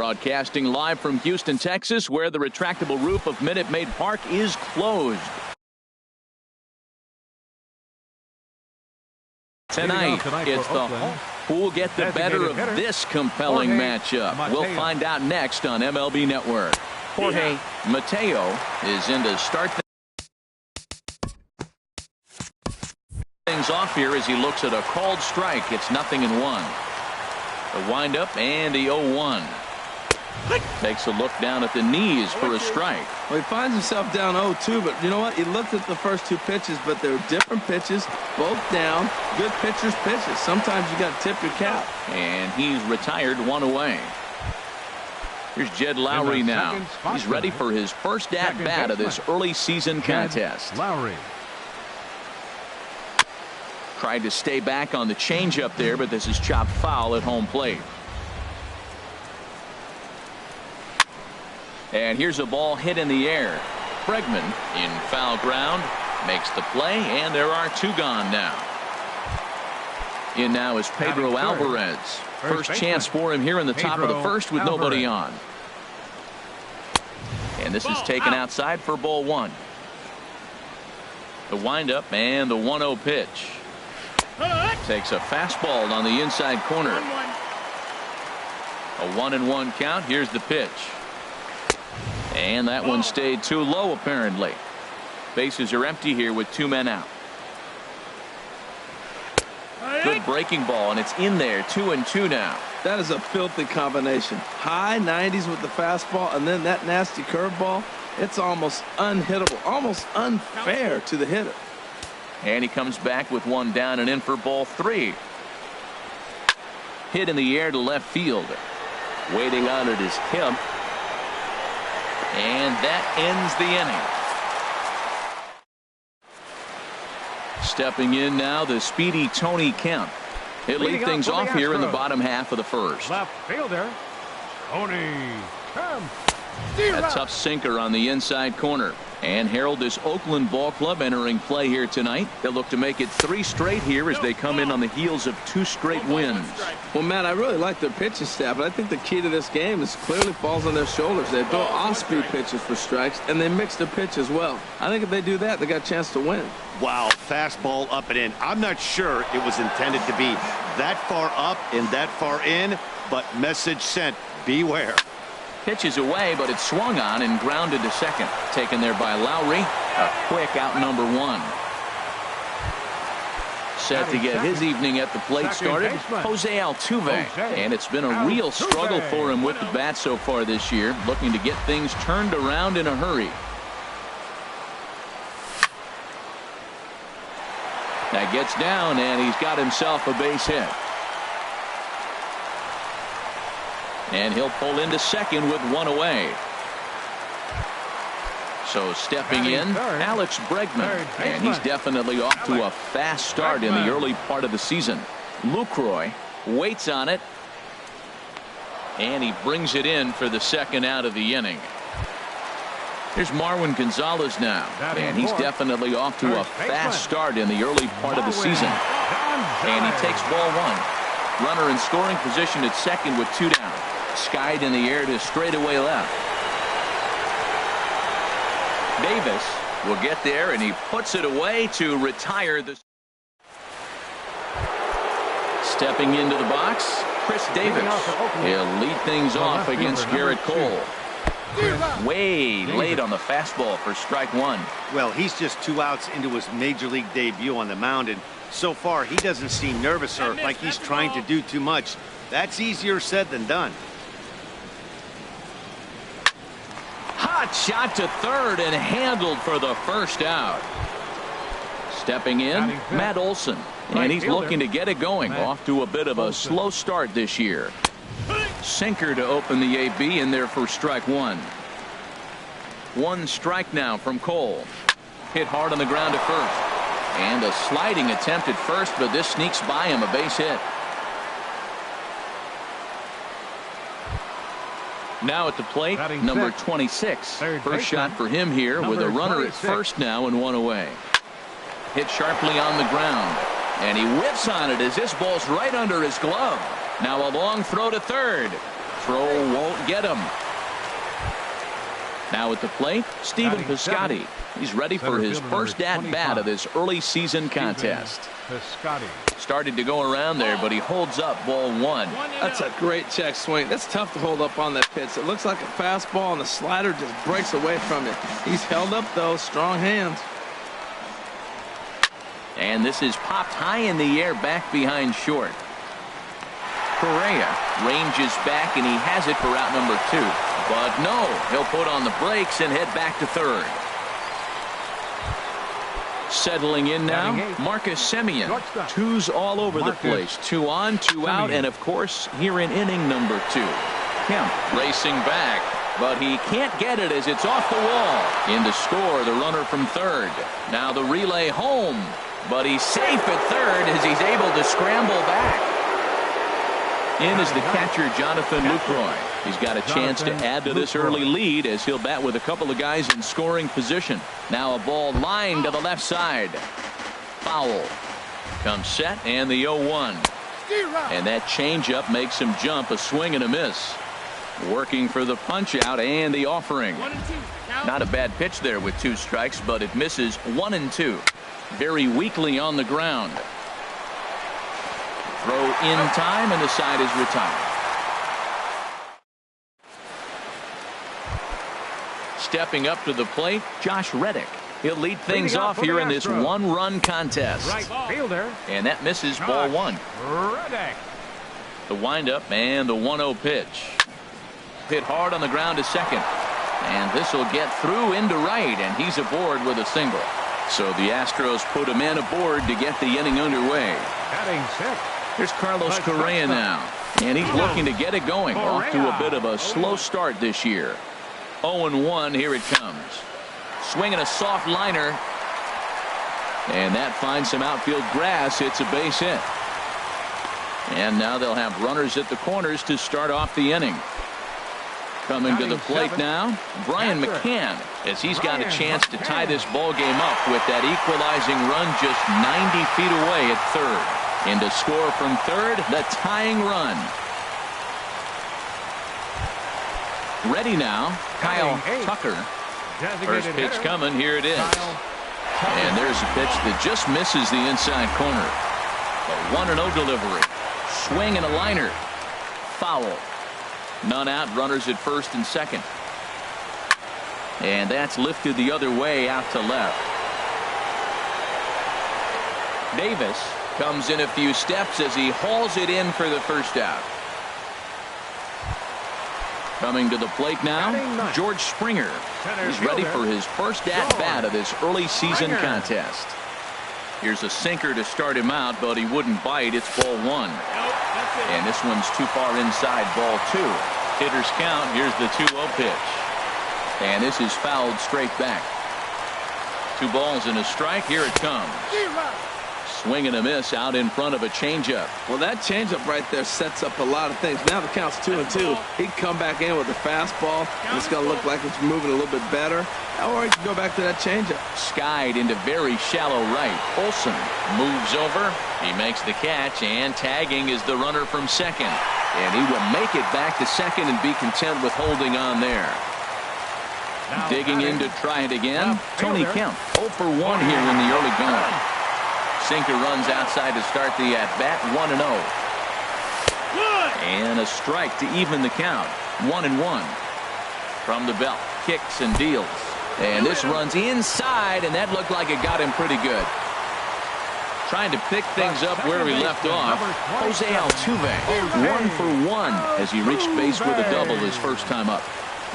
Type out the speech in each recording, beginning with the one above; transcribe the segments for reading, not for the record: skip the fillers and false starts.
Broadcasting live from Houston, Texas, where the retractable roof of Minute Maid Park is closed. Tonight, it's the home. Who will get the better of this compelling matchup? We'll find out next on MLB Network. Jorge Mateo is in to start things off here as he looks at a called strike. It's 0-1. The windup and the 0-1. Takes a look down at the knees for a strike. Well, he finds himself down 0-2, but you know what? He looked at the first two pitches, but they were different pitches, both down. Good pitchers' pitches. Sometimes you got to tip your cap. And he's retired, one away. Here's Jed Lowry now. He's ready for his first at-bat of this early season contest. Lowry. Tried to stay back on the changeup there, but this is chopped foul at home plate. And here's a ball hit in the air. Bregman in foul ground makes the play, and there are two gone now. In now is Pedro Alvarez. First chance for him here in the top of the first with nobody on. And this is taken outside for ball one. The windup and the 1-0 pitch. Takes a fastball on the inside corner. A 1-1 count. Here's the pitch. And that one stayed too low, apparently. Bases are empty here with two men out. Good breaking ball, and it's in there. 2-2 now. That is a filthy combination. High 90s with the fastball, and then that nasty curveball. It's almost unhittable, almost unfair to the hitter. And he comes back with one down and in for ball three. Hit in the air to left field. Waiting on it is Kemp. And that ends the inning. Stepping in now, the speedy Tony Kemp. He'll lead things off here in the bottom half of the first. Left fielder, Tony Kemp. A tough sinker on the inside corner. And Harold, this Oakland ball club entering play here tonight. They'll look to make it 3 straight here as they come in on the heels of 2 straight wins. Well, Matt, I really like their pitching staff, but I think the key to this game is clearly falls on their shoulders. They throw off-speed pitches for strikes, and they mix their pitch as well. I think if they do that, they got a chance to win. Wow, fastball up and in. I'm not sure it was intended to be that far up and that far in, but message sent, beware. Pitches away, but it's swung on and grounded to second. Taken there by Lowry. A quick out number 1. Set to get his evening at the plate started, Jose Altuve. And it's been a real struggle for him with the bat so far this year, looking to get things turned around in a hurry. That gets down, and he's got himself a base hit. And he'll pull into second with 1 away. So stepping in, Alex Bregman. And he's definitely off to a fast start in the early part of the season. Lucroy waits on it. And he brings it in for the second out of the inning. Here's Marwin Gonzalez now. And he's definitely off to a fast start in the early part of the season. And he takes ball 1. Runner in scoring position at second with 2 down. Skied in the air to straightaway left. Davis will get there, and he puts it away to retire the. Stepping into the box, Chris Davis. He'll lead things off against Garrett Cole. Way late on the fastball for strike 1. Well, he's just 2 outs into his major league debut on the mound, and so far he doesn't seem nervous or like he's trying to do too much. That's easier said than done. Hot shot to third and handled for the first out. Stepping in, Matt Olson. And he's looking to get it going. Off to a bit of a slow start this year. Sinker to open the AB in there for strike 1. 1 strike now from Cole. Hit hard on the ground at first. And a sliding attempt at first, but this sneaks by him, a base hit. Now at the plate, number 26. First shot for him here with a runner at first now and 1 away. Hit sharply on the ground. And he whips on it as this ball's right under his glove. Now a long throw to third. Throw won't get him. Now at the plate, Stephen Piscotty. He's ready for his first at-bat of this early season contest. Started to go around there, but he holds up ball one. That's a great check swing. That's tough to hold up on that pitch. It looks like a fastball, and the slider just breaks away from it. He's held up, though. Strong hands. And this is popped high in the air back behind short. Correa ranges back, and he has it for out number 2. But no, he'll put on the brakes and head back to third. Settling in now, Marcus Semien. 2's all over the place. 2 on, 2 out, and of course, here in inning number 2. Kemp racing back, but he can't get it as it's off the wall. In to score, the runner from third. Now the relay home, but he's safe at third as he's able to scramble back. In is the catcher, Jonathan Lucroy. He's got a chance to add to this early lead as he'll bat with a couple of guys in scoring position. Now a ball lined to the left side. Foul. Comes set and the 0-1. And that changeup makes him jump, a swing and a miss. Working for the punch out and the offering. Not a bad pitch there with 2 strikes, but it misses 1 and 2. Very weakly on the ground. Throw in time, and the side is retired. Stepping up to the plate, Josh Reddick. He'll lead things off here in this 1-run contest. And that misses ball 1. The windup and the 1-0 pitch. Hit hard on the ground to second. And this will get through into right, and he's aboard with a single. So the Astros put a man aboard to get the inning underway. Here's Carlos Correa now, and he's looking to get it going. Off to a bit of a slow start this year. 0-1, here it comes. Swinging a soft liner, and that finds some outfield grass. It's a base hit. And now they'll have runners at the corners to start off the inning. Coming to the plate now, Brian McCann, as he's got a chance to tie this ball game up with that equalizing run just 90 feet away at third. And to score from third, the tying run. Ready now, Kyle Tucker. First pitch coming, here it is. And there's a pitch that just misses the inside corner. A 1-0 delivery. Swing and a liner. Foul. None out, runners at first and second. And that's lifted the other way out to left. Davis comes in a few steps as he hauls it in for the first out. Coming to the plate now, George Springer. He's ready for his first at-bat of this early season contest. Here's a sinker to start him out, but he wouldn't bite. It's ball 1. And this one's too far inside, ball 2. Hitters count. Here's the 2-0 pitch. And this is fouled straight back. 2 balls and a strike. Here it comes. Swing and a miss out in front of a changeup. Well, that changeup right there sets up a lot of things. Now the count's 2-2. He can come back in with a fastball, and it's going to look like it's moving a little bit better. Or he can go back to that changeup. Skied into very shallow right. Olsen moves over. He makes the catch, and tagging is the runner from second. And he will make it back to second and be content with holding on there. Now digging in to try it again, Tony Kemp. 0 for 1 here in the early going. Sinker runs outside to start the at-bat, 1-0. And a strike to even the count, 1-1. From the belt, kicks and deals. And this runs inside, and that looked like it got him pretty good. Trying to pick things up where he left off, Jose Altuve, 1 for 1 as he reached base with a double his first time up.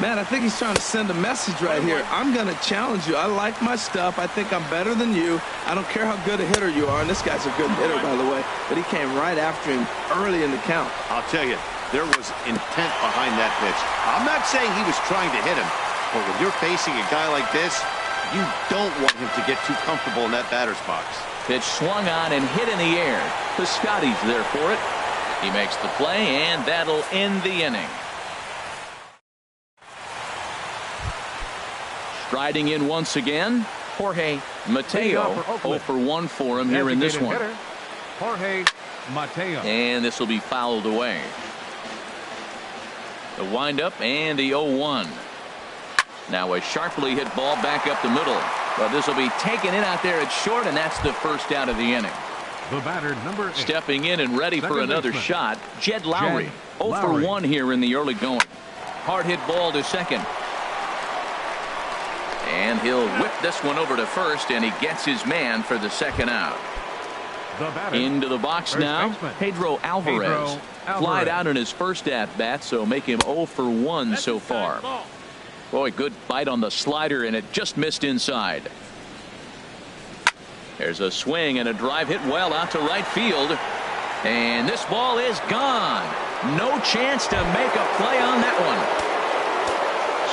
Man, I think he's trying to send a message right here. I'm going to challenge you. I like my stuff. I think I'm better than you. I don't care how good a hitter you are. And this guy's a good hitter, by the way. But he came right after him early in the count. I'll tell you, there was intent behind that pitch. I'm not saying he was trying to hit him. But when you're facing a guy like this, you don't want him to get too comfortable in that batter's box. Pitch swung on and hit in the air. Piscotty's there for it. He makes the play, and that'll end the inning. Striding in once again, Jorge Mateo. 0 for 1 for him here in this one. Jorge Mateo. And this will be fouled away. The windup and the 0-1. Now a sharply hit ball back up the middle. But this will be taken in out there at short, and that's the first out of the inning. The batter, number 8. Stepping in and ready for another shot, Jed Lowry. 0 for Lowry. 1 here in the early going. Hard hit ball to second. And he'll whip this one over to first, and he gets his man for the second out. The batter, Into the box first now, baseman, Pedro Alvarez. Flied out in his first at-bat, so make him 0 for 1 so far. Boy, good bite on the slider, and it just missed inside. There's a swing and a drive hit well out to right field. And this ball is gone. No chance to make a play on that one.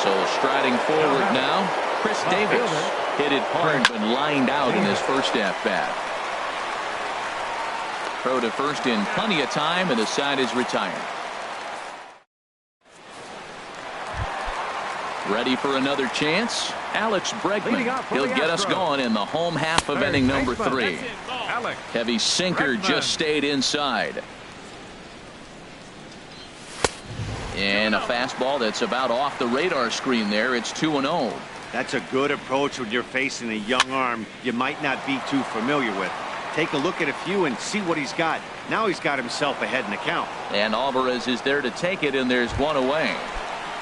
So striding forward now, Chris Davis. Hit it hard but lined out in his first at-bat. Throw to first in plenty of time, and the side is retired. Ready for another chance? Alex Bregman. He'll get us going in the home half of inning number 3. Heavy sinker just stayed inside. And a fastball that's about off the radar screen there. It's 2-0. That's a good approach when you're facing a young arm you might not be too familiar with. Take a look at a few and see what he's got. Now he's got himself ahead in the count. And Alvarez is there to take it, and there's one away.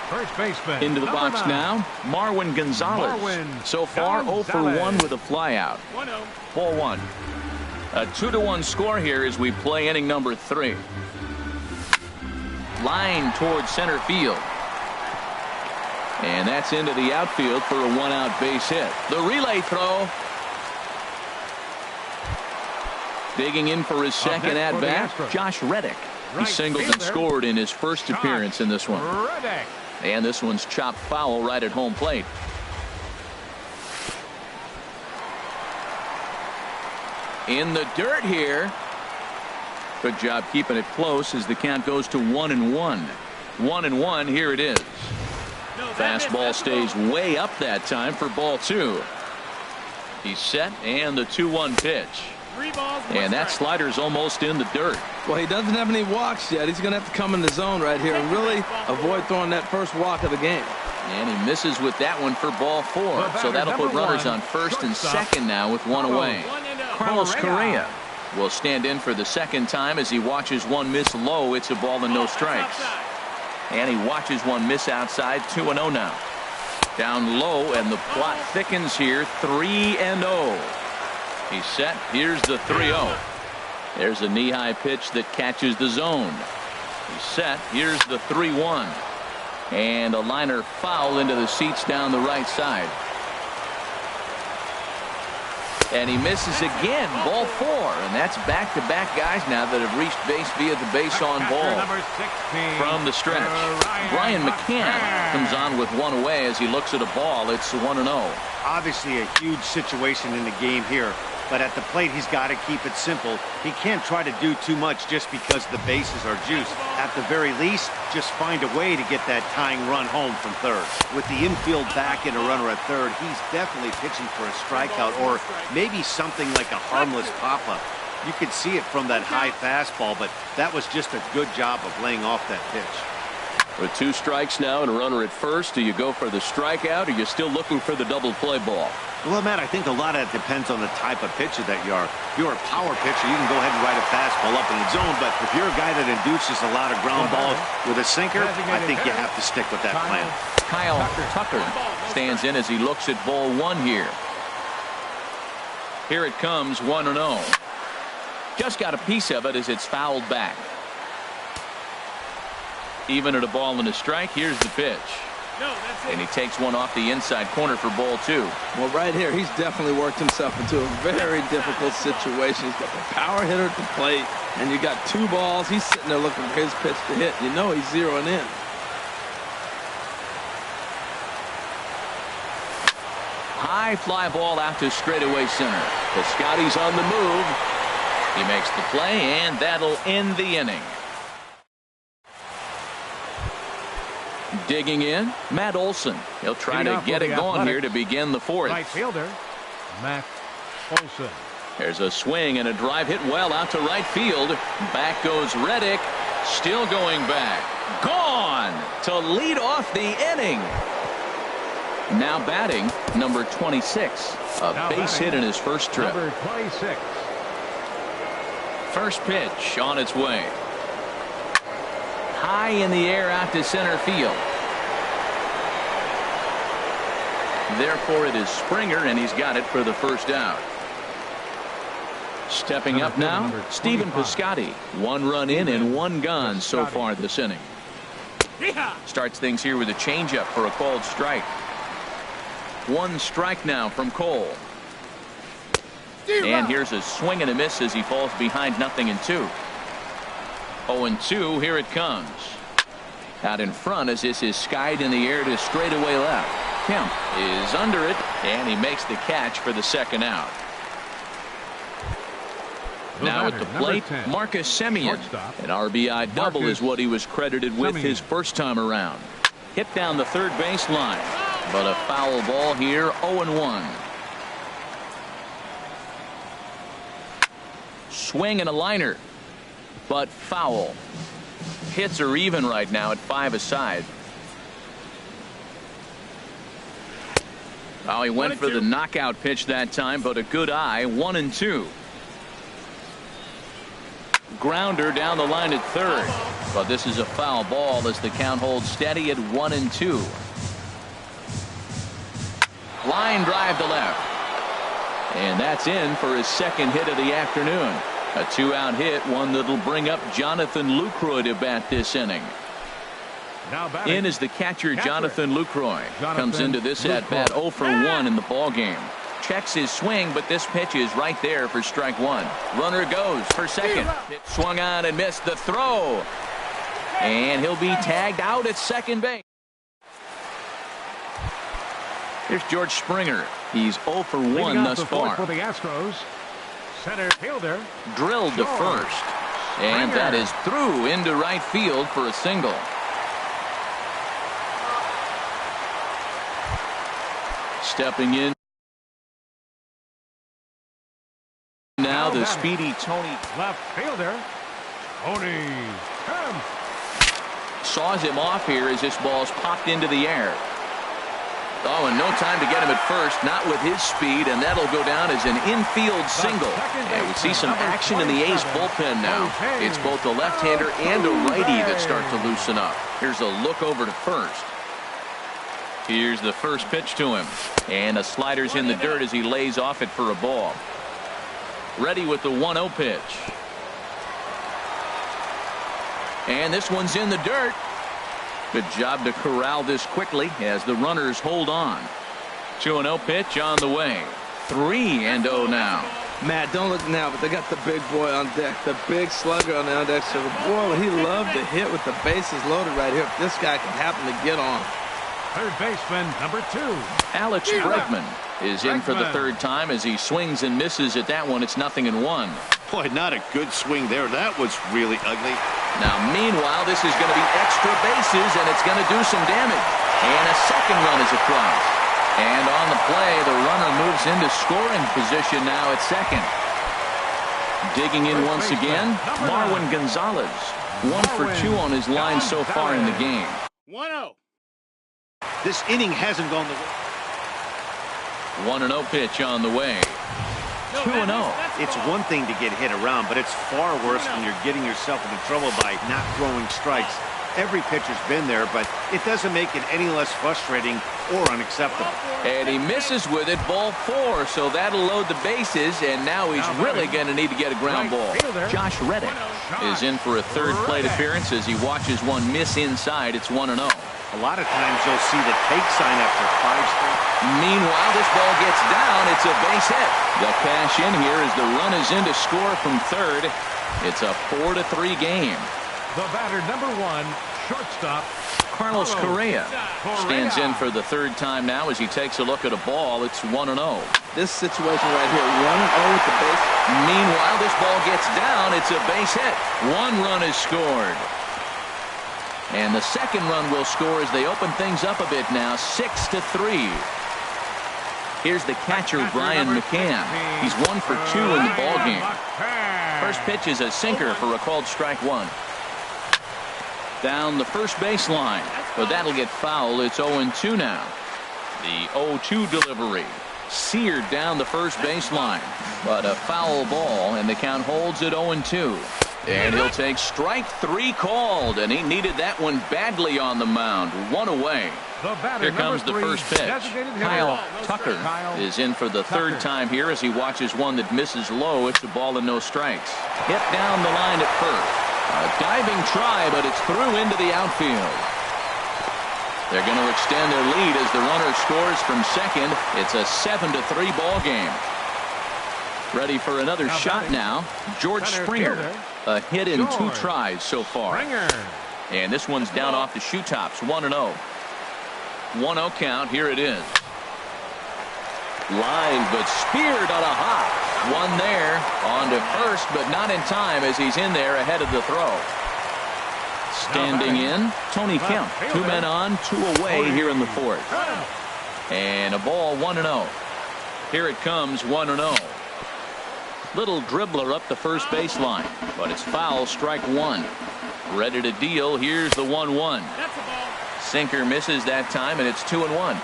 First baseman. Into the box 9. now, Marwin Gonzalez. So far 0 for 1 with a flyout. 4-1. A 2-1 score here as we play inning number 3. Line towards center field. And that's into the outfield for a 1-out base hit. The relay throw. Digging in for his second at-bat, Josh Reddick. He singled and scored in his first appearance in this one. And this one's chopped foul right at home plate. In the dirt here. Good job keeping it close as the count goes to 1-1. 1-1, here it is. Fastball stays way up that time for ball 2. He's set, and the 2-1 pitch. And that slider's almost in the dirt. Well, he doesn't have any walks yet. He's going to have to come in the zone right here and really avoid throwing that first walk of the game. And he misses with that one for ball 4. So that'll put runners on first and second now with one away. Carlos Correa will stand in for the second time as he watches one miss low. It's a ball and no strikes. And he watches one miss outside. 2-0 now. Down low, and the plot thickens here. 3-0. He's set. Here's the 3-0. There's a knee-high pitch that catches the zone. He's set. Here's the 3-1. And a liner foul into the seats down the right side. And he misses again. Ball 4. And that's back-to-back guys now that have reached base via the base on ball. From the stretch, Brian McCann comes on with one away as he looks at a ball. It's 1-0. Obviously a huge situation in the game here. But at the plate, he's got to keep it simple. He can't try to do too much just because the bases are juiced. At the very least, just find a way to get that tying run home from third. With the infield back and a runner at third, he's definitely pitching for a strikeout or maybe something like a harmless pop-up. You could see it from that high fastball, but that was just a good job of laying off that pitch. With 2 strikes now and a runner at first, do you go for the strikeout or are you still looking for the double play ball? Well, Matt, I think a lot of that depends on the type of pitcher that you are. If you're a power pitcher, you can go ahead and ride a fastball up in the zone, but if you're a guy that induces a lot of ground balls with a sinker, I think you have to stick with that plan. Kyle Tucker stands in as he looks at ball 1 here. Here it comes, 1-0. Just got a piece of it as it's fouled back. Even at a ball and a strike, here's the pitch. And he takes one off the inside corner for ball 2. Well, right here, he's definitely worked himself into a very difficult situation. He's got the power hitter at the plate, and you got 2 balls. He's sitting there looking for his pitch to hit. You know he's zeroing in. High fly ball out to straightaway center. Piscotty's on the move. He makes the play, and that'll end the inning. Digging in, Matt Olson. He'll try to get it going here to begin the 4th. Right fielder, Matt Olson. There's a swing and a drive hit well out to right field. Back goes Reddick. Still going back. Gone to lead off the inning. Now batting, number 26. A base hit in his first trip. Number 26. First pitch on its way. High in the air out to center field. Therefore, it is Springer, and he's got it for the first out. Stepping up now, Stephen Piscotty. 1 run in and 1 gone so far this inning. Starts things here with a changeup for a called strike. 1 strike now from Cole. And here's a swing and a miss as he falls behind 0-2. 0-2, here it comes. Out in front as this is skied in the air to straightaway left. Kemp is under it, and he makes the catch for the second out. Now at the plate, Marcus Semien. An RBI double is what he was credited with his first time around. Hit down the third baseline, but a foul ball here, 0-1. Swing and a liner, but foul. Hits are even right now at 5 aside. Oh, he went for the knockout pitch that time, but a good eye. 1-2. Grounder down the line at third, but this is a foul ball as the count holds steady at 1-2. Line drive to left, and that's in for his second hit of the afternoon. A 2-out hit, one that'll bring up Jonathan Lucroy to bat this inning. In is the catcher, Jonathan Lucroy. Comes into this at bat 0 for 1 in the ball game. Checks his swing, but this pitch is right there for strike 1. Runner goes for second. It swung on and missed the throw, and he'll be tagged out at second base. Here's George Springer. He's 0 for 1 thus far. For the Astros, center fielder drilled to first, and that is through into right field for a single. Stepping in now, the speedy Tony. Left fielder, Tony Kemp. Saws him off here as this ball's popped into the air. Oh, and no time to get him at first, not with his speed, and that'll go down as an infield single. And we see some action in the A's bullpen now. It's both a left-hander and a righty that start to loosen up. Here's a look over to first. Here's the first pitch to him, and a slider's in the dirt as he lays off it for a ball. Ready with the 1-0 pitch. And this one's in the dirt. Good job to corral this quickly as the runners hold on. 2-0 pitch on the way. 3-0 now. Matt, don't look now, but they got the big boy on deck, the big slugger on the on deck. So, boy, he loved to hit with the bases loaded right here. If this guy can happen to get on. Third baseman, number 2. Alex Bregman is in for the third time as he swings and misses at that one. It's 0-1. Boy, not a good swing there. That was really ugly. Now, meanwhile, this is going to be extra bases, and it's going to do some damage. And a second run is across. And on the play, the runner moves into scoring position now at second. Digging in once again, Marwin Gonzalez. 1 for 2 on his line so far in the game. 1-0. This inning hasn't gone the way. 1-0 pitch on the way. 2-0. It's one thing to get hit around, but it's far worse when you're getting yourself into trouble by not throwing strikes. Every pitcher's been there, but it doesn't make it any less frustrating or unacceptable. And he misses with it, ball 4, so that'll load the bases, and now he's really going to need to get a ground ball. Josh Reddick is in for a third plate appearance as he watches one miss inside. It's 1-0. A lot of times you'll see the take sign after 5 straight. Meanwhile, this ball gets down. It's a base hit. The cash in here as the run is in to score from third. It's a 4-3 game. The batter, number 1, shortstop Carlos Correa stands in for the third time now as he takes a look at a ball. It's 1-0. This situation right here, 1-0 with the base. Meanwhile, this ball gets down. It's a base hit. 1 run is scored. And the second run will score as they open things up a bit now, 6-3. Here's the catcher, Brian McCann. He's 1 for 2 in the ballgame. First pitch is a sinker for a called strike 1. down the first baseline, but that'll get foul. It's 0-2 now. The 0-2 delivery seared down the first baseline, but a foul ball, and the count holds at 0-2. And he'll take strike 3 called, and he needed that one badly on the mound. 1 away. Here comes the first pitch. Kyle Tucker is in for the third time here as he watches one that misses low. It's a ball and no strikes. Hit down the line at first. A diving try, but it's through into the outfield. They're going to extend their lead as the runner scores from second. It's a 7-3 ball game. Ready for another shot now. George Springer. A hit in 2 tries so far. And this one's down off the shoe tops. 1-0. 1-0 count. Here it is. Line, but speared on a hop. One there. On to first, but not in time as he's in there ahead of the throw. Standing in, Tony Kemp. 2 men on, 2 away here in the fourth. And a ball 1-0. Here it comes, 1-0. Little dribbler up the first baseline, but it's foul, strike 1. Ready to deal. Here's the 1-1. Sinker misses that time, and it's 2-1.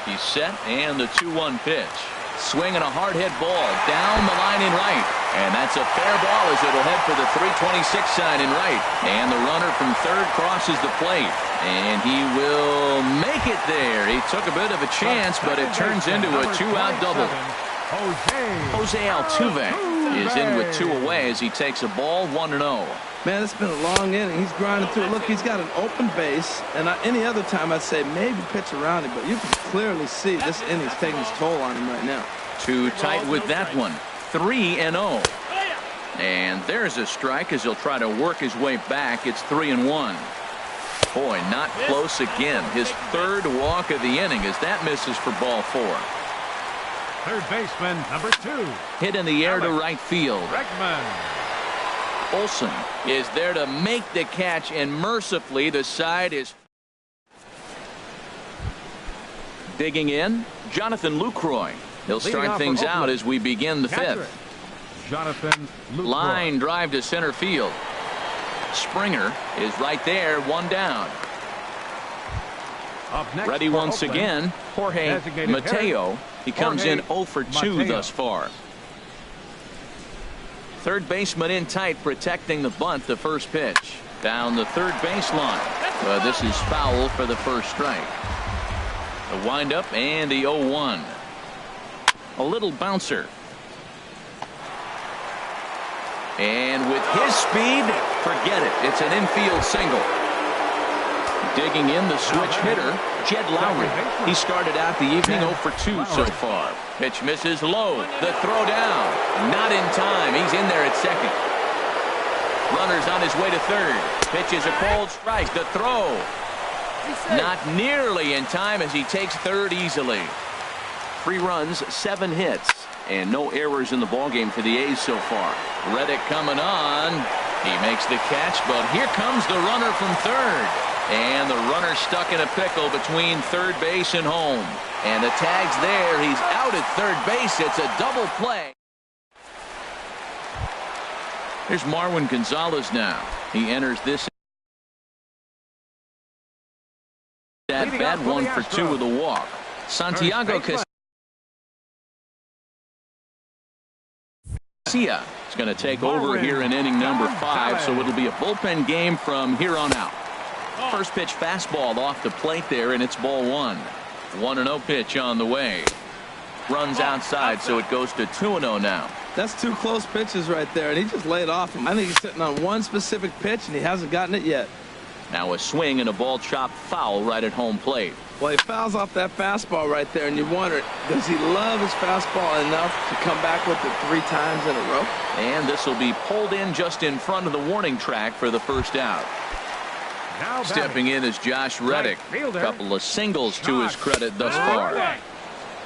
He's set, and the 2-1 pitch. Swinging a hard hit ball down the line in right, and that's a fair ball as it'll head for the 326 sign in right. And the runner from third crosses the plate, and he will make it there. He took a bit of a chance, but it turns into a 2-out double. Jose Altuve is in with 2 away as he takes a ball. 1-0. Man, it's been a long inning. He's grinding through it. Look, he's got an open base, and any other time I'd say maybe pitch around it, but you can clearly see this inning's taking its toll on him right now. Too tight with that one. 3-0. And there's a strike as he'll try to work his way back. It's 3-1. Boy, not close again. His 3rd walk of the inning as that misses for ball 4. Third baseman, number 2. Hit in the air to right field. Olsen is there to make the catch, and mercifully the side is digging in. Jonathan Lucroy. He'll start things out as we begin the 5th. Jonathan Lucroy. Line drive to center field. Springer is right there, 1 down. Ready once again, Jorge Mateo. He comes in 0 for 2 thus far. Third baseman in tight, protecting the bunt. The first pitch down the third baseline. This is foul for the first strike. The windup and the 0-1. A little bouncer. And with his speed, forget it. It's an infield single. Digging in, the switch hitter, Jed Lowry. He started out the evening 0 for 2 so far. Pitch misses low. The throw down. Not in time. He's in there at second. Runner's on his way to third. Pitch is a cold strike. The throw. Not nearly in time as he takes third easily. 3 runs, 7 hits, and no errors in the ballgame for the A's so far. Reddick coming on. He makes the catch, but here comes the runner from third. And the runner stuck in a pickle between third base and home. And the tag's there. He's out at third base. It's a double play. Here's Marwin Gonzalez now. He enters this at bat, 1 for 2 with a walk. Santiago Casilla is going to take over here in inning number 5, so it'll be a bullpen game from here on out. First pitch fastball off the plate there, and it's ball 1. 1-0 pitch on the way. Runs outside, so it goes to 2-0 now. That's 2 close pitches right there, and he just laid off him. I think he's sitting on one specific pitch, and he hasn't gotten it yet. Now a swing and a ball chopped foul right at home plate. Well, he fouls off that fastball right there, and you wonder, does he love his fastball enough to come back with it 3 times in a row? And this will be pulled in just in front of the warning track for the first out. Now stepping in is Josh Reddick. A couple of singles to his credit thus far.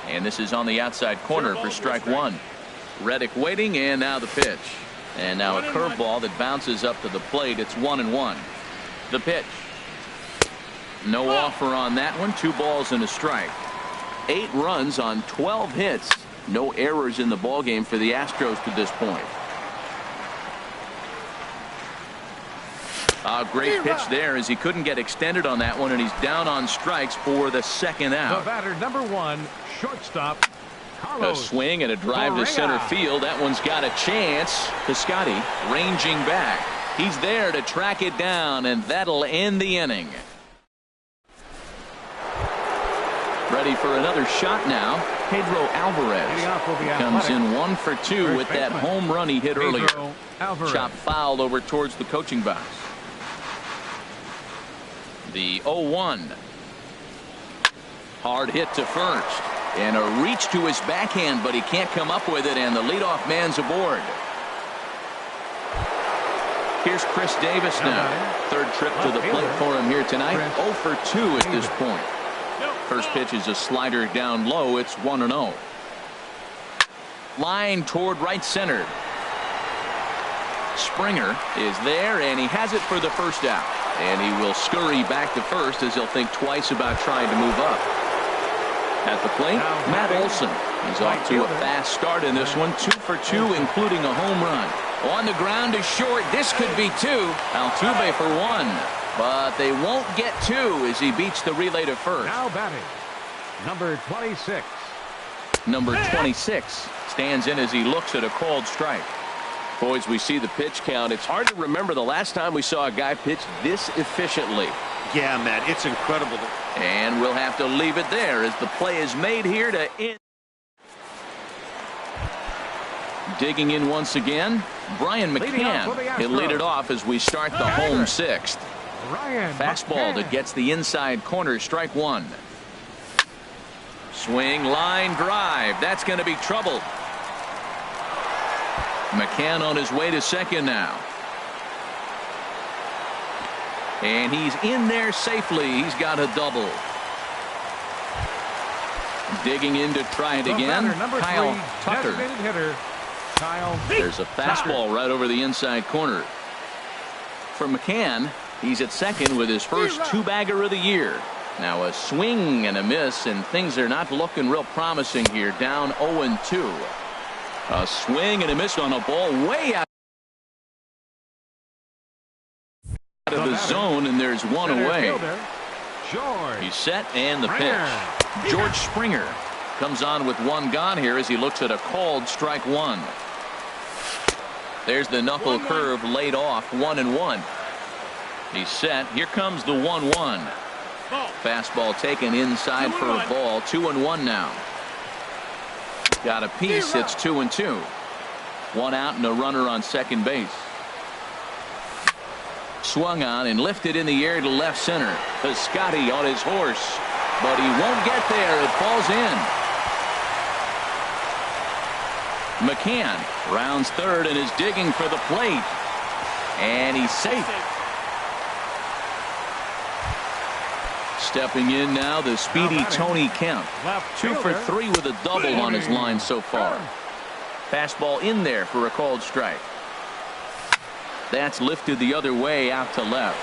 And this is on the outside corner for strike 1. Reddick waiting, and now the pitch. And now a curveball that bounces up to the plate. It's 1-1. The pitch. No offer on that one. 2 balls and a strike. 8 runs on 12 hits. No errors in the ballgame for the Astros to this point. A great pitch there as he couldn't get extended on that one, and he's down on strikes for the second out. The batter, number 1, shortstop, A Carlos. swing and a drive to center field. That one's got a chance. Piscotty ranging back. He's there to track it down, and that'll end the inning. Ready for another shot now. Pedro Alvarez comes in 1 for 2 with that home run he hit earlier. Chop fouled over towards the coaching box. The 0-1. Hard hit to first. And a reach to his backhand, but he can't come up with it, and the leadoff man's aboard. Here's Chris Davis now. Third trip to the plate for him here tonight. 0 for 2 at this point. First pitch is a slider down low. It's 1-0. Line toward right center. Springer is there, and he has it for the first out. And he will scurry back to first as he'll think twice about trying to move up. At the plate, Matt Olson. He's off to a fast start in this one. 2 for 2, including a home run. On the ground to short. This could be 2. Altuve for 1. But they won't get 2 as he beats the relay to first. Now batting, number 26. Number 26 stands in as he looks at a called strike. Boys, we see the pitch count. It's hard to remember the last time we saw a guy pitch this efficiently. Yeah, Matt, it's incredible. And we'll have to leave it there as the play is made here to end. Digging in once again, Brian McCann. He'll lead it off as we start the home 6th. Fastball that gets the inside corner, strike 1. Swing, line drive. That's going to be trouble. McCann on his way to second now. And he's in there safely. He's got a double. Digging in to try it again. Kyle Tucker. There's a fastball right over the inside corner. For McCann, he's at second with his first 2-bagger of the year. Now a swing and a miss, and things are not looking real promising here. Down 0-2. A swing and a miss on a ball way out of the zone, and there's one away. He's set, and the pitch. George Springer comes on with 1 gone here as he looks at a called strike 1. There's the knuckle curve laid off, 1-1. He's set. Here comes the 1-1. Fastball taken inside for a ball. 2-1 now. Got a piece. It's 2-2. 1 out and a runner on second base. Swung on and lifted in the air to left center. Piscotty on his horse, but he won't get there. It falls in. McCann rounds third and is digging for the plate, and he's safe. Stepping in now, the speedy Tony Kemp. 2 for 3 with a double on his line so far. Fastball in there for a called strike. That's lifted the other way out to left.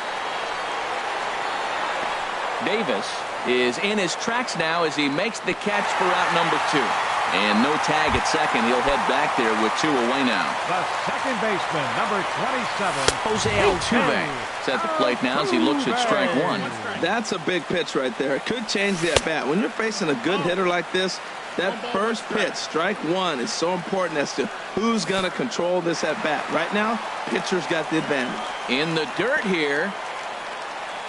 Davis is in his tracks now as he makes the catch for out number 2. And no tag at second. He'll head back there with 2 away now. The second baseman, number 27, Jose Altuve is at the plate now as he looks at strike 1. That's a big pitch right there. It could change the at-bat. When you're facing a good hitter like this, that first pitch, strike 1, is so important as to who's going to control this at-bat. Right now, pitcher's got the advantage. In the dirt here.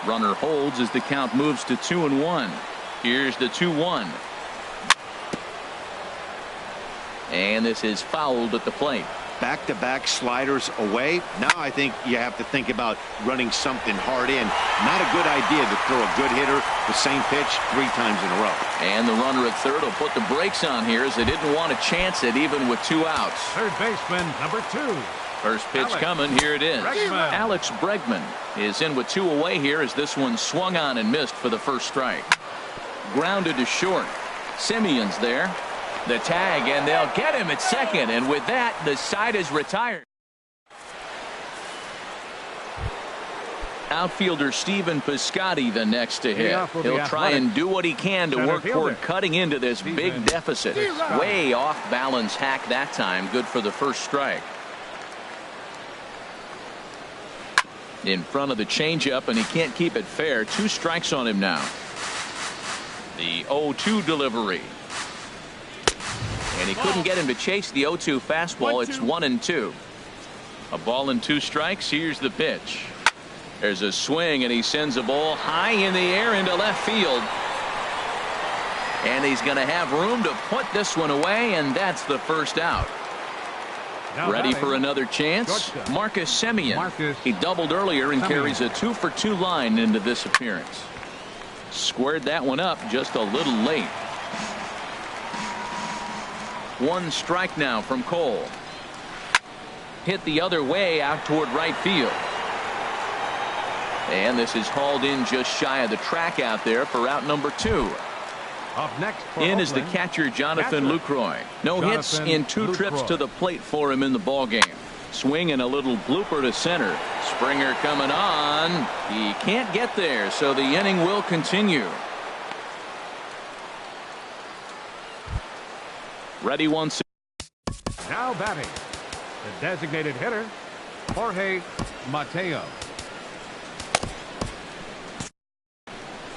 Runner holds as the count moves to 2-1. Here's the 2-1. And this is fouled at the plate. Back-to-back sliders away. Now I think you have to think about running something hard in. Not a good idea to throw a good hitter the same pitch 3 times in a row. And the runner at third will put the brakes on here as they didn't want to chance it even with 2 outs. third baseman, number 2. First pitch coming. Here it is. Alex Bregman is in with 2 away here as this one swung on and missed for the first strike. Grounded to short. Simeon's there. The tag, and they'll get him at second, and with that, the side is retired. Outfielder Stephen Piscotty the next to hit. He'll try and do what he can to work toward cutting into this big deficit. Way off balance hack that time. Good for the first strike. In front of the changeup, and he can't keep it fair. 2 strikes on him now. The 0-2 delivery. And he couldn't get him to chase the 0-2 fastball. It's 1-2. A ball and 2 strikes. Here's the pitch. There's a swing, and he sends a ball high in the air into left field. And he's going to have room to put this one away, and that's the first out. Ready for another chance? Marcus Semien. He doubled earlier and carries a 2-for-2 line into this appearance. Squared that one up just a little late. 1 strike now from Cole. Hit the other way out toward right field. And this is hauled in just shy of the track out there for out number 2. Up next in is the catcher, Jonathan Lucroy. No hits in 2 trips to the plate for him in the ballgame. Swing and a little blooper to center. Springer coming on. He can't get there, so the inning will continue. Ready once. Now batting, the designated hitter, Jorge Mateo.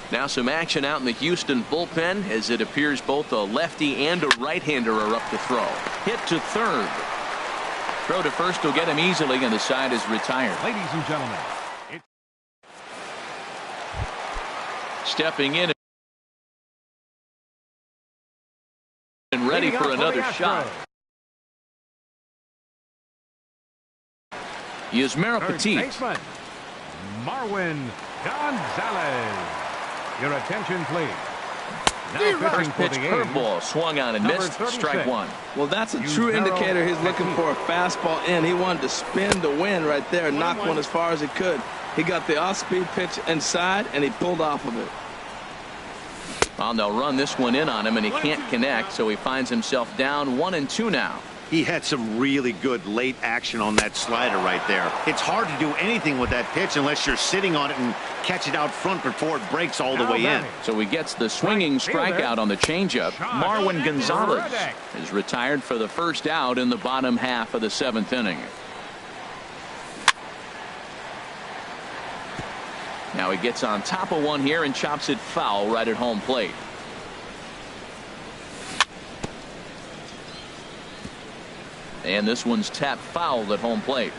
Now some action out in the Houston bullpen, as it appears both a lefty and a right-hander are up to throw. Hit to third. Throw to first will get him easily, and the side is retired. Ladies and gentlemen. Stepping in and ready for another shot. Yusmeiro Petit. Baseman, Marwin Gonzalez. Your attention, please. Now First pitch curveball swung on and missed. Strike 1. Well, that's a true indicator. He's looking for a fastball in. He wanted to spin the wind right there and knock one as far as he could. He got the off-speed pitch inside, and he pulled off of it. Well, they'll run this one in on him, and he can't connect, so he finds himself down 1-2 now. He had some really good late action on that slider right there. It's hard to do anything with that pitch unless you're sitting on it and catch it out front before it breaks all the way in. So he gets the swinging strikeout on the changeup. Marwin Gonzalez is retired for the first out in the bottom half of the 7th inning. Now he gets on top of one here and chops it foul right at home plate. And this one's tapped foul at home plate.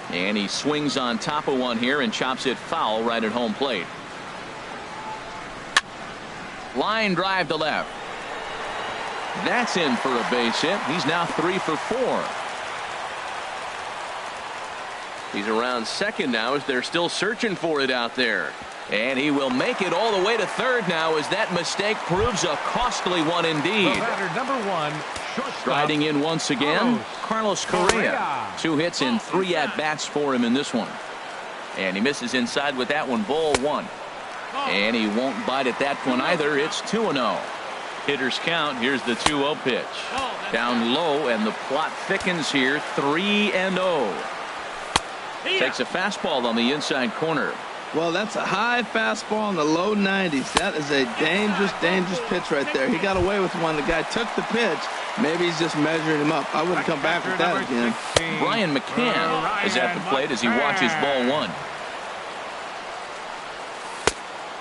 And he swings on top of one here and chops it foul right at home plate. Line drive to left. That's in for a base hit. He's now 3 for 4. He's around second now as they're still searching for it out there. And he will make it all the way to third now as that mistake proves a costly one indeed. Number 1, striding in once again, Carlos Correa. 2 hits and 3 at-bats for him in this one. And he misses inside with that one, ball 1. And he won't bite at that one either. It's 2-0. Hitters count. Here's the 2-0 pitch. Down low, and the plot thickens here. 3-0. Takes a fastball on the inside corner. Well, that's a high fastball in the low 90s. That is a dangerous, dangerous pitch right there. He got away with one. The guy took the pitch. Maybe he's just measuring him up. I wouldn't come back with that again. Brian McCann is at the plate as he watches ball 1.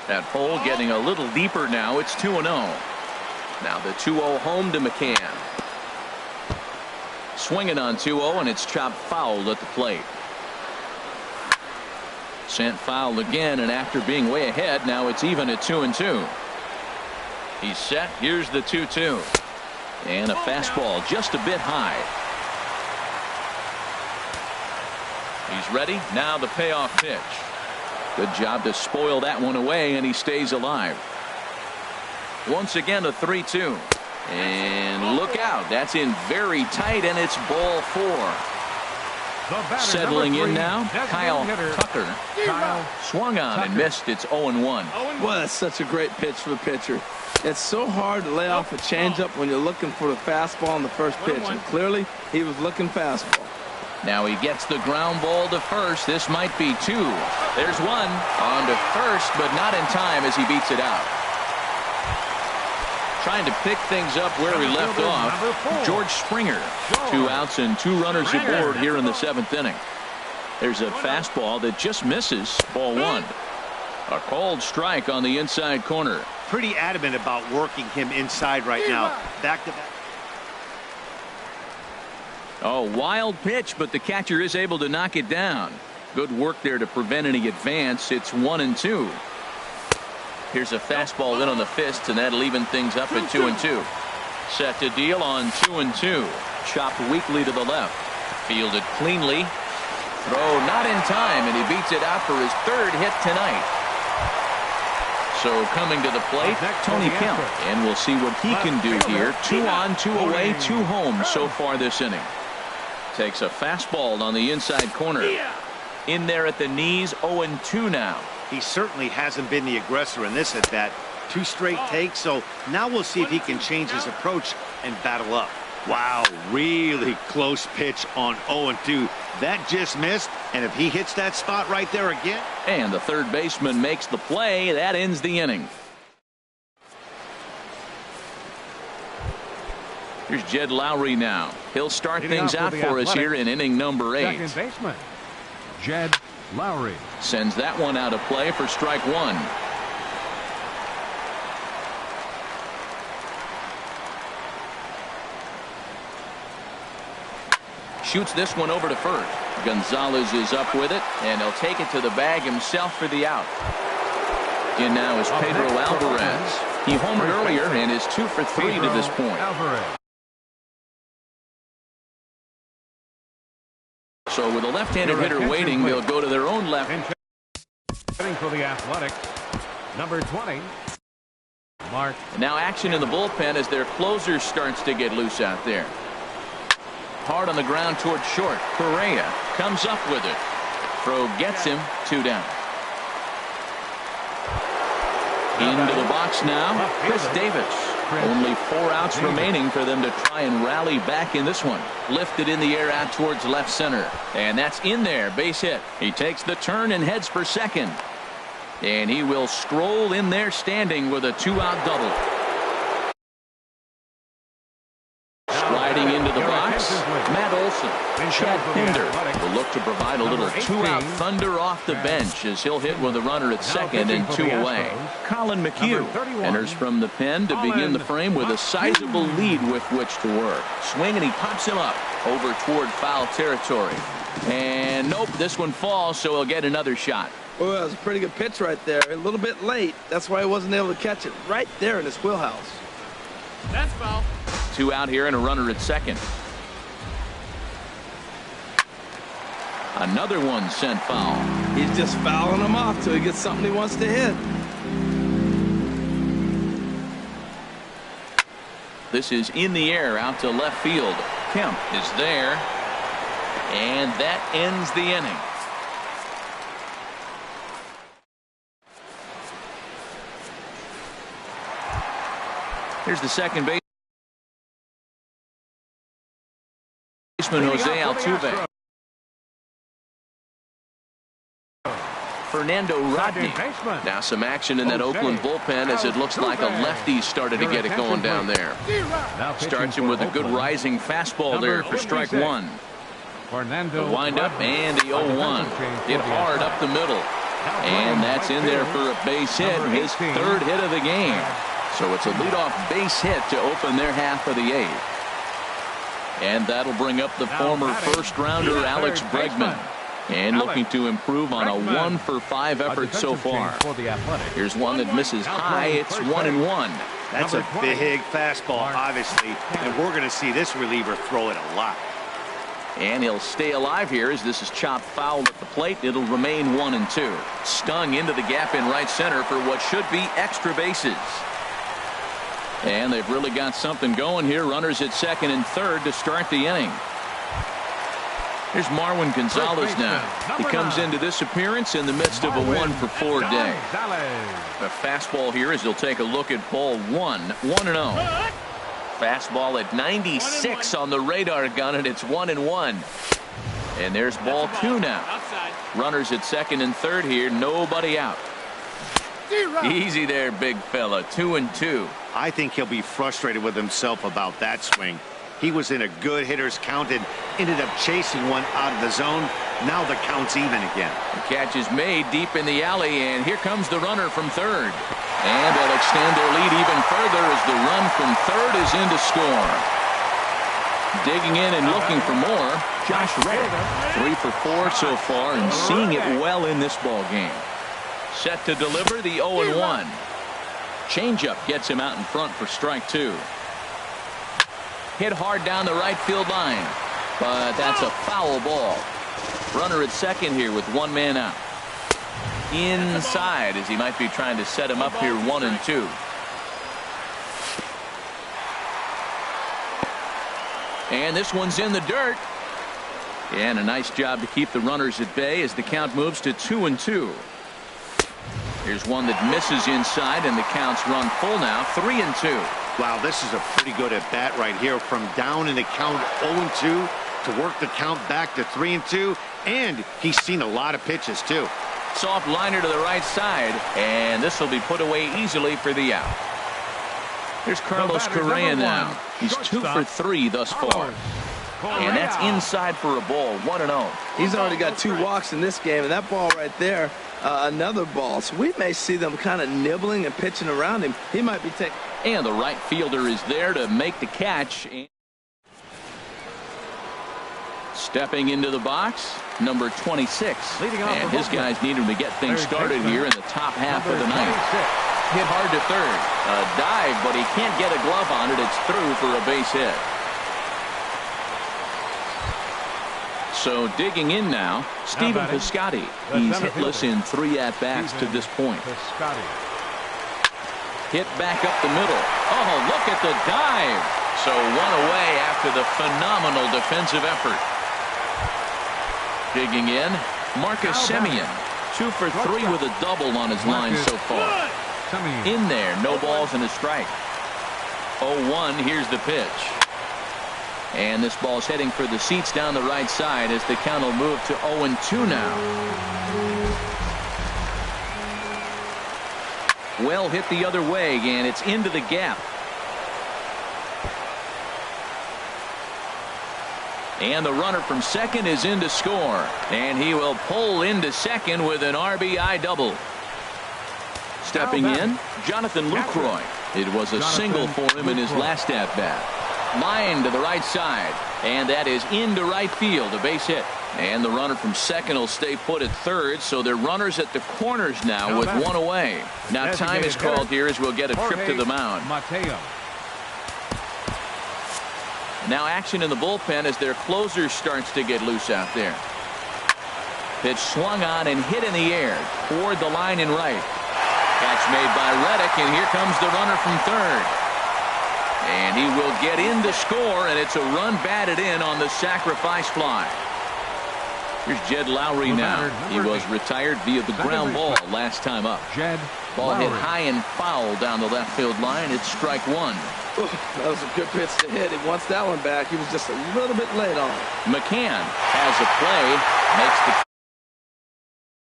That hole getting a little deeper now. It's 2-0. Now the 2-0 home to McCann. Swinging on 2-0, and it's chopped foul at the plate. Sent foul again, and after being way ahead, now it's even at 2-2. He's set. Here's the 2-2. And a fastball just a bit high. He's ready. Now the payoff pitch. Good job to spoil that one away, and he stays alive. Once again, a 3-2. And look out. That's in very tight, and it's ball 4. Settling in now, Kyle Tucker. Swung on and missed. It's 0-1. Well, that's such a great pitch for the pitcher. It's so hard to lay off a changeup when you're looking for the fastball on the first pitch. And clearly, he was looking fastball. Now he gets the ground ball to first. This might be 2. There's 1 on to first, but not in time as he beats it out. Trying to pick things up where he left off. George Springer. 2 outs and 2 runners aboard here in the 7th inning. There's a fastball that just misses. Ball 1. A called strike on the inside corner. Pretty adamant about working him inside right now. Back to back. Oh, wild pitch, but the catcher is able to knock it down. Good work there to prevent any advance. It's 1-2. Here's a fastball in on the fist, and that'll even things up at 2-2. Set to deal on 2-2. Chopped weakly to the left. Fielded cleanly. Throw not in time, and he beats it out for his 3rd hit tonight. So coming to the plate, Tony Kemp, and we'll see what he can do here. 2 on, 2 away, 2 home so far this inning. Takes a fastball on the inside corner. In there at the knees, 0-2 now. He certainly hasn't been the aggressor in this at bat. 2 straight takes, so now we'll see if he can change his approach and battle up. Wow, really close pitch on 0-2. That just missed, and if he hits that spot right there again. And the third baseman makes the play. That ends the inning. Here's Jed Lowry now. He'll start things out for us here in inning number 8. Second baseman, Jed Lowry. Sends that one out of play for strike 1. Shoots this one over to first. Gonzalez is up with it, and he'll take it to the bag himself for the out. In now is Pedro Alvarez. He homered earlier and is 2 for 3 to this point. So with a left-handed hitter waiting, they'll go to their own left. Hitting for the Athletics, number 20, Mark. And now action in the bullpen as their closer starts to get loose out there. Hard on the ground toward short. Correa comes up with it. Throw gets him. 2 down. Into the box now, Chris Davis. Only 4 outs remaining for them to try and rally back in this one. Lifted in the air out towards left center. And that's in there. Base hit. He takes the turn and heads for second. And he will stroll in there standing with a 2-out double. Sliding into the box, Matt Olson. Chad Pinder will look to provide a little 2-out thunder off the bench as he'll hit with a runner at second and 2 away. Colin McHugh enters from the pen to begin the frame with a sizable lead with which to work. Swing, and he pops him up over toward foul territory. And nope, this one falls, so he'll get another shot. Well, that was a pretty good pitch right there. A little bit late. That's why he wasn't able to catch it. Right there in his wheelhouse. That's foul. 2 out here and a runner at second. Another one sent foul. He's just fouling them off till he gets something he wants to hit. This is in the air out to left field. Kemp is there. And that ends the inning. Here's the second baseman, Jose Altuve. Fernando Rodney. Now some action in that Oakland bullpen as it looks like a lefty started to get it going down there. Starts him with a good rising fastball there for strike 1. The windup and the 0-1. Hit hard up the middle. And that's in there for a base hit. His 3rd hit of the game. So it's a leadoff base hit to open their half of the 8th. And that'll bring up the former first-rounder Alex Bregman. And looking to improve on a 1-for-5 effort so far. Here's one that misses high. It's 1-1. That's a big fastball, obviously. And we're going to see this reliever throw it a lot. And he'll stay alive here as this is chopped foul at the plate. It'll remain 1-2. Stung into the gap in right center for what should be extra bases. And they've really got something going here. Runners at second and third to start the inning. Here's Marwin Gonzalez now. He comes into this appearance in the midst of a 1-for-4 day. A fastball here as he'll take a look at ball 1. 1-0. Fastball at 96 on the radar gun, and it's 1-1. And there's ball 2 now. Runners at second and third here. Nobody out. Easy there, big fella. 2-2. I think he'll be frustrated with himself about that swing. He was in a good hitter's count and ended up chasing one out of the zone. Now the count's even again. The catch is made deep in the alley, and here comes the runner from third. And they'll extend their lead even further as the run from third is in to score. Digging in and looking for more, Josh Reddick. 3 for 4 so far and seeing it well in this ball game. Set to deliver the 0-1. Changeup gets him out in front for strike 2. Hit hard down the right field line, but that's a foul ball. Runner at second here with 1 man out. Inside as he might be trying to set him up here 1-2. And this one's in the dirt. And a nice job to keep the runners at bay as the count moves to 2-2. Here's one that misses inside, and the count's run full now, 3-2. Wow, this is a pretty good at bat right here. From down in the count 0-2 to work the count back to 3-2, and he's seen a lot of pitches too. Soft liner to the right side, and this will be put away easily for the out. Here's Carlos Correa now. He's 2 for 3 thus far. And that's inside for a ball, 1-0. He's already got 2 walks in this game, and that ball right there, another ball. So we may see them kind of nibbling and pitching around him. He might be taking. And the right fielder is there to make the catch. Stepping into the box, number 26. And his guys need him to get things started here in the top half of the ninth. Hit hard to third. A dive, but he can't get a glove on it. It's through for a base hit. So digging in now, Stephen Piscotty. He's hitless in 3 at-bats to this point. Hit back up the middle. Oh, look at the dive. So 1 away after the phenomenal defensive effort. Digging in, Marcus Semien. 2 for 3 with a double on his line so far. In there, no balls and a strike. 0-1, here's the pitch. And this ball's heading for the seats down the right side as the count will move to 0-2 now. Well hit the other way, and it's into the gap. And the runner from second is in to score. And he will pull into second with an RBI double. Stepping in, Jonathan Lucroy. It was a single for him in his last at-bat. Line to the right side, and that is into right field, a base hit. And the runner from second will stay put at third, so they're runners at the corners now with 1 away. Now time is called here as we'll get a trip to the mound. Now action in the bullpen as their closer starts to get loose out there. Pitch swung on and hit in the air toward the line and right. Catch made by Reddick, and here comes the runner from third. And he will get in to score, and it's a run batted in on the sacrifice fly. Here's Jed Lowry now. He was retired via the ground ball last time up. Ball hit high and foul down the left field line. It's strike 1. Ooh, that was a good pitch to hit. He wants that one back. He was just a little bit late on it. McCann has a play, makes the